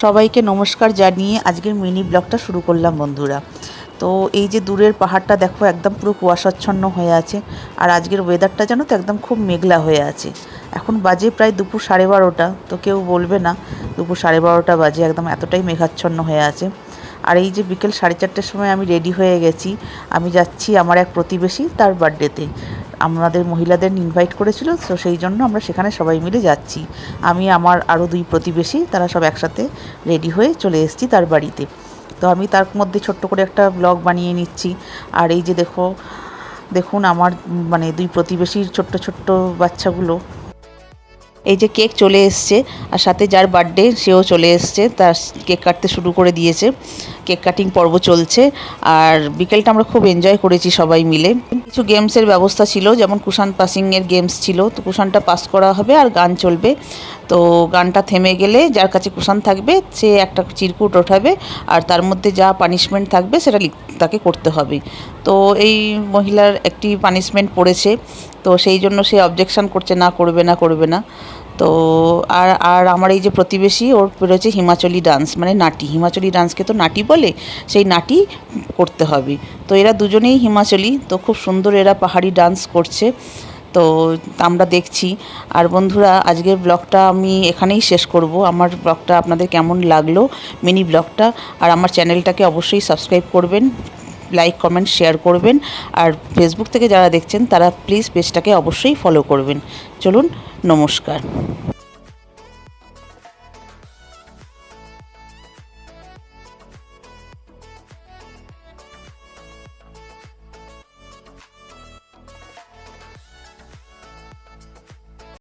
সবাইকে নমস্কার জানিয়ে আজকের মিনি ব্লগটা শুরু করলাম বন্ধুরা। তো এই যে দূরের পাহাড়টা দেখো একদম পুরো কুয়াশাচ্ছন্ন হয়ে আছে। আর আজকের ওয়েদারটা জানো তো একদম খুব মেঘলা হয়ে আছে। এখন বাজে প্রায় দুপুর 12:30। তো কেউ বলবে না দুপুর 12:30 বাজে, একদম এতটাই মেঘাচ্ছন্ন হয়ে আছে। আর এই যে বিকেল 4:30টার সময় আমি রেডি হয়ে গেছি। আমি যাচ্ছি আমার এক প্রতিবেশী তার বার্থডেতে। আমাদের মহিলাদের ইনভাইট করেছিল, তো সেই জন্য আমরা সেখানে সবাই মিলে যাচ্ছি। আমি আমার আরও 2 প্রতিবেশী তারা সব একসাথে রেডি হয়ে চলে এসেছি তার বাড়িতে। তো আমি তার মধ্যে ছোট্ট করে একটা ব্লগ বানিয়ে নিচ্ছি। আর এই যে দেখুন আমার মানে 2 প্রতিবেশীর ছোট্ট ছোট্ট বাচ্চাগুলো। এই যে কেক চলে এসছে, আর সাথে যার বার্থডে সেও চলে এসছে, তার কেক কাটতে শুরু করে দিয়েছে। কেক কাটিং পর্ব চলছে। আর বিকেলটা আমরা খুব এনজয় করেছি সবাই মিলে। কিছু গেমসের ব্যবস্থা ছিল, যেমন কুশান পাসিংয়ের গেমস ছিল। তো কুশানটা পাস করা হবে আর গান চলবে। তো গানটা থেমে গেলে যার কাছে কুশান থাকবে সে একটা চিরকুট ওঠাবে, আর তার মধ্যে যা পানিশমেন্ট থাকবে সেটা তাকে করতে হবে। তো এই মহিলার একটি পানিশমেন্ট পড়েছে, তো সেই জন্য সে অবজেকশন করছে, না করবে না করবে না। তো আর আর আমার এই যে প্রতিবেশী ওর রয়েছে হিমাচলি ডান্স, মানে নাটি। হিমাচলি ডান্সকে তো নাটি বলে, সেই নাটি করতে হবে। তো এরা দুজনেই হিমাচলি, তো খুব সুন্দর এরা পাহাড়ি ডান্স করছে। তো আমরা দেখছি। আর বন্ধুরা, আজকের ব্লগটা আমি এখানেই শেষ করব। আমার ব্লগটা আপনাদের কেমন লাগলো, মিনি ব্লগটা? আর আমার চ্যানেলটাকে অবশ্যই সাবস্ক্রাইব করবেন, লাইক কমেন্ট শেয়ার করবেন। আর ফেসবুক থেকে যারা দেখছেন তারা প্লিজ পেজটাকে অবশ্যই ফলো করবেন। চলুন, নমস্কার।